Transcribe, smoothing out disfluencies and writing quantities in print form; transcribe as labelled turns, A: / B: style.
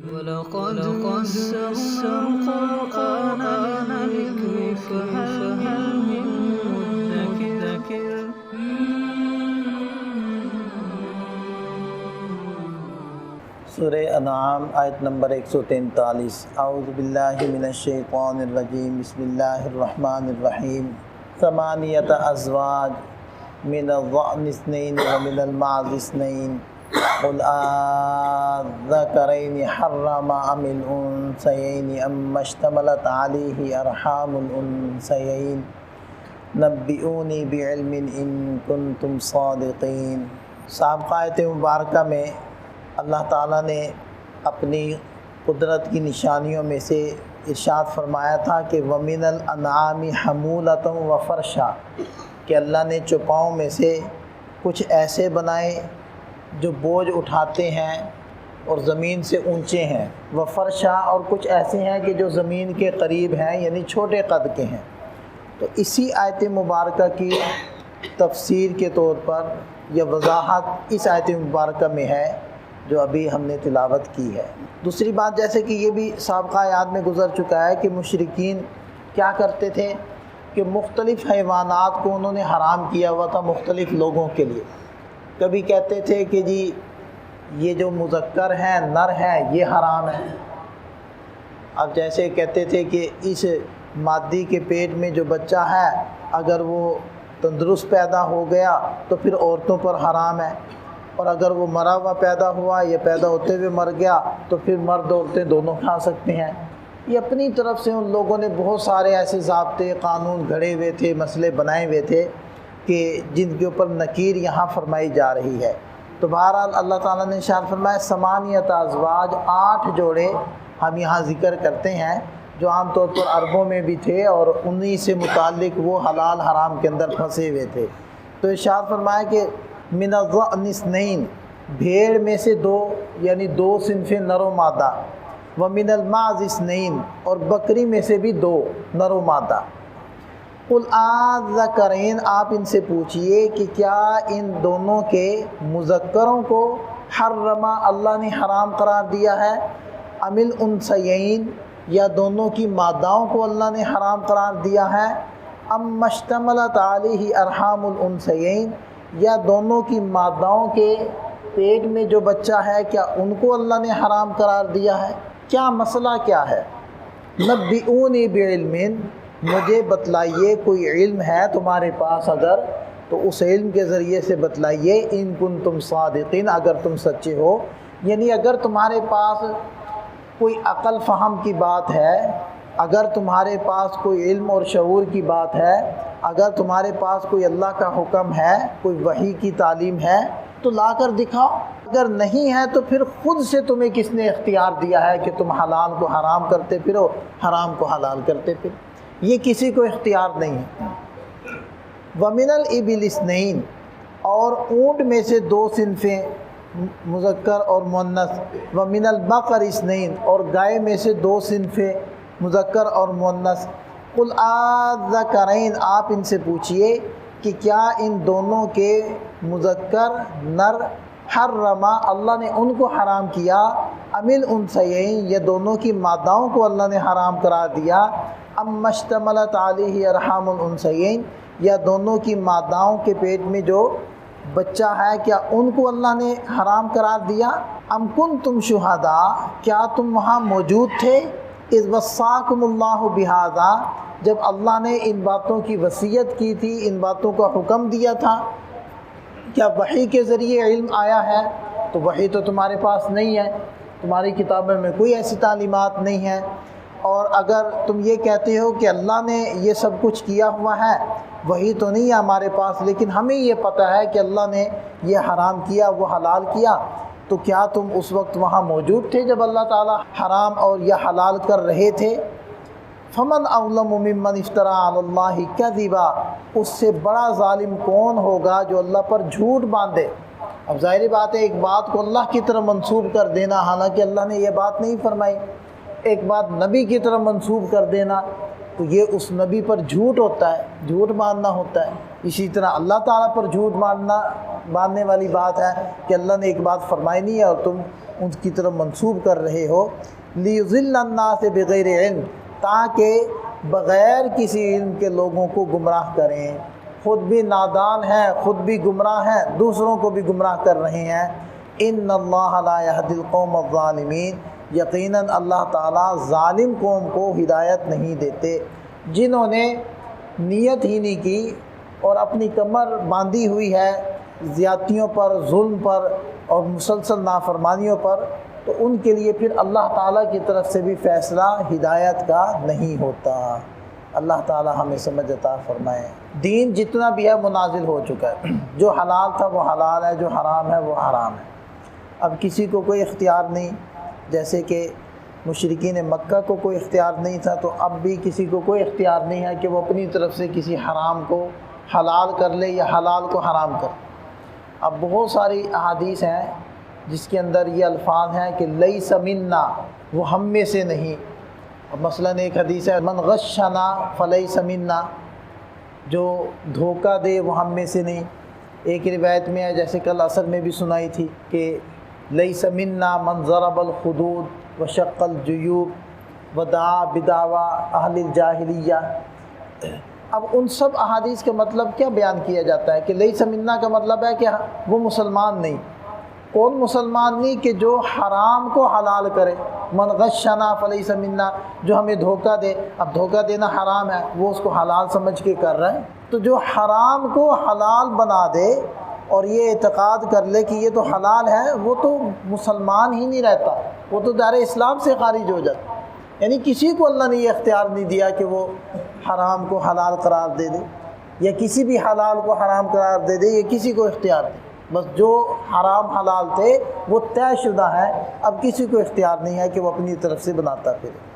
A: وَلَقَدْ يَسَّرْنَا الْقُرْآنَ لِلذِّكْرِ فَهَلْ مِن مُّدَّكِرٍ
B: سورہ انعام آیت نمبر 143۔ اعوذ باللہ من الشیطان الرجیم، بسم اللہ الرحمن الرحیم۔ ثمانیۃ ازواج من الضأن اثنین ومن المعز اثنین قل آذکرین حرم ام الانثیین اما اشتملت علیہ ارحام الانثیین نبئونی بعلم ان کنتم صادقین۔ سابقہ آیت مبارکہ میں اللہ تعالیٰ نے اپنی قدرت کی نشانیوں میں سے ارشاد فرمایا تھا کہ وَمِنَ الْأَنْعَامِ حَمُولَةً وَفَرْشًا، کہ اللہ نے چوپاؤں میں سے کچھ ایسے بنائے جو بوجھ اٹھاتے ہیں اور زمین سے اونچے ہیں، وفرشا، اور کچھ ایسے ہیں کہ جو زمین کے قریب ہیں یعنی چھوٹے قد کے ہیں۔ تو اسی آیت مبارکہ کی تفسیر کے طور پر یا وضاحت اس آیت مبارکہ میں ہے جو ابھی ہم نے تلاوت کی ہے۔ دوسری بات، جیسے کہ یہ بھی سابقہ آیات میں گزر چکا ہے کہ مشرکین کیا کرتے تھے کہ مختلف حیوانات کو انہوں نے حرام کیا ہوا تھا مختلف لوگوں کے لیے۔ کبھی کہتے تھے کہ جی یہ جو مذکر ہیں، نر ہیں، یہ حرام ہے۔ اب جیسے کہتے تھے کہ اس مادی کے پیٹ میں جو بچہ ہے اگر وہ تندرست پیدا ہو گیا تو پھر عورتوں پر حرام ہے، اور اگر وہ مرا ہوا پیدا ہوا یا پیدا ہوتے ہوئے مر گیا تو پھر مرد عورتیں دونوں کھا سکتے ہیں۔ یہ اپنی طرف سے ان لوگوں نے بہت سارے ایسے ضابطے قانون گھڑے ہوئے تھے، مسئلے بنائے ہوئے تھے کہ جن کے اوپر نکیر یہاں فرمائی جا رہی ہے۔ تو بہرحال اللہ تعالیٰ نے ارشاد فرمایا ثمانیۃ ازواج، 8 جوڑے ہم یہاں ذکر کرتے ہیں جو عام طور پر عربوں میں بھی تھے اور انہی سے متعلق وہ حلال حرام کے اندر پھنسے ہوئے تھے۔ تو ارشاد فرمایا کہ من الضأن اثنین، بھیڑ میں سے 2 یعنی 2 صنف نر و مادہ، ومن المعز اثنین، اور بکری میں سے بھی 2 نر و مادہ۔ قل آذکرین، آپ ان سے پوچھئے کہ کیا ان دونوں کے مذکروں کو حرما، اللہ نے حرام قرار دیا ہے، ام الانثیین، یا دونوں کی ماداؤں کو اللہ نے حرام قرار دیا ہے، ام اشتملت علیہ ارحام الانثیین، یا دونوں کی ماداؤں کے پیٹ میں جو بچہ ہے کیا ان کو اللہ نے حرام قرار دیا ہے؟ کیا مسئلہ کیا ہے؟ نبئونی بعلم، مجھے بتلائیے، کوئی علم ہے تمہارے پاس اگر تو اس علم کے ذریعے سے بتلائیے، ان کنتم صادقین، اگر تم سچے ہو، یعنی اگر تمہارے پاس کوئی عقل فہم کی بات ہے، اگر تمہارے پاس کوئی علم اور شعور کی بات ہے، اگر تمہارے پاس کوئی اللہ کا حکم ہے، کوئی وحی کی تعلیم ہے تو لا کر دکھاؤ۔ اگر نہیں ہے تو پھر خود سے تمہیں کس نے اختیار دیا ہے کہ تم حلال کو حرام کرتے پھرو، حرام کو حلال کرتے پھرو؟ یہ کسی کو اختیار نہیں ہے۔ وَمِنَ الْإِبِلِ اثْنَيْنِ، اور اونٹ میں سے 2 صنفیں مذکر اور مؤنث، وَمِنَ الْبَقَرِ اثْنَيْنِ، اور گائے میں سے 2 صنفیں مذکر اور مؤنث۔ قل آذکرین، آپ ان سے پوچھئے کہ کیا ان دونوں کے مذکر نر حرما، اللہ نے ان کو حرام کیا، ام الانثیین، یا دونوں کی ماداؤں کو اللہ نے حرام قرار دیا، ام اشتملت علیہ ارحام الانثیین، یا دونوں کی ماداؤں کے پیٹ میں جو بچہ ہے کیا ان کو اللہ نے حرام قرار دیا؟ ام کنتم شہداء، کیا تم وہاں موجود تھے، اذ وصاکم اللہ بہذا، جب اللہ نے ان باتوں کی وصیت کی تھی، ان باتوں کا حکم دیا تھا؟ کیا وحی کے ذریعے علم آیا ہے؟ تو وحی تو تمہارے پاس نہیں ہے، تمہاری کتابوں میں کوئی ایسی تعلیمات نہیں ہے، اور اگر تم یہ کہتے ہو کہ اللہ نے یہ سب کچھ کیا ہوا ہے، وحی تو نہیں ہے ہمارے پاس، لیکن ہمیں یہ پتہ ہے کہ اللہ نے یہ حرام کیا، وہ حلال کیا، تو کیا تم اس وقت وہاں موجود تھے جب اللہ تعالیٰ حرام اور یہ حلال کر رہے تھے؟ فمن اظلم ممن افترى علی اللہ کذبا، اس سے بڑا ظالم کون ہوگا جو اللہ پر جھوٹ باندھے۔ اب ظاہری بات ہے، ایک بات کو اللہ کی طرف منسوب کر دینا حالانکہ اللہ نے یہ بات نہیں فرمائی، ایک بات نبی کی طرف منسوب کر دینا تو یہ اس نبی پر جھوٹ ہوتا ہے، جھوٹ باندھنا ہوتا ہے۔ اسی طرح اللہ تعالیٰ پر جھوٹ باندھنے والی بات ہے کہ اللہ نے ایک بات فرمائی نہیں ہے اور تم ان کی طرف منسوب کر رہے ہو، لیضل الناس بغیر علم، تاکہ بغیر کسی علم کے لوگوں کو گمراہ کریں، خود بھی نادان ہیں، خود بھی گمراہ ہیں، دوسروں کو بھی گمراہ کر رہے ہیں۔ ان اللہ لا یہدی القوم الظالمین، یقیناً اللہ تعالیٰ ظالم قوم کو ہدایت نہیں دیتے، جنہوں نے نیت ہی نہیں کی اور اپنی کمر باندھی ہوئی ہے زیادتیوں پر، ظلم پر اور مسلسل نافرمانیوں پر، تو ان کے لیے پھر اللہ تعالیٰ کی طرف سے بھی فیصلہ ہدایت کا نہیں ہوتا۔ اللہ تعالیٰ ہمیں سمجھ عطا فرمائے۔ دین جتنا بھی ہے منازل ہو چکا ہے، جو حلال تھا وہ حلال ہے، جو حرام ہے وہ حرام ہے۔ اب کسی کو کوئی اختیار نہیں، جیسے کہ مشرکین مکہ کو کوئی اختیار نہیں تھا، تو اب بھی کسی کو کوئی اختیار نہیں ہے کہ وہ اپنی طرف سے کسی حرام کو حلال کر لے یا حلال کو حرام کر۔ اب بہت ساری احادیث ہیں جس کے اندر یہ الفاظ ہیں کہ لیس منا، وہ ہم میں سے نہیں۔ اب مثلاً ایک حدیث ہے من غشنا فلیس منا، جو دھوکہ دے وہ ہم میں سے نہیں۔ ایک روایت میں ہے جیسے کل عصر میں بھی سنائی تھی کہ لیس منا من ضرب الخدود وشق الجیوب ودعا بدعوی اہل الجاہلیہ۔ اب ان سب احادیث کا مطلب کیا بیان کیا جاتا ہے کہ لیس منا کا مطلب ہے کہ وہ مسلمان نہیں۔ کون مسلمان نہیں؟ کہ جو حرام کو حلال کرے، من غشنا فلیس منا، جو ہمیں دھوکہ دے۔ اب دھوکہ دینا حرام ہے، وہ اس کو حلال سمجھ کے کر رہے ہیں، تو جو حرام کو حلال بنا دے اور یہ اعتقاد کر لے کہ یہ تو حلال ہے، وہ تو مسلمان ہی نہیں رہتا، وہ تو دار اسلام سے خارج ہو جاتا۔ یعنی کسی کو اللہ نے یہ اختیار نہیں دیا کہ وہ حرام کو حلال قرار دے دے یا کسی بھی حلال کو حرام قرار دے دے، یہ کسی کو اختیار نہیں۔ بس جو حرام حلال تھے وہ طے شدہ ہے، اب کسی کو اختیار نہیں ہے کہ وہ اپنی طرف سے بناتا پھرے۔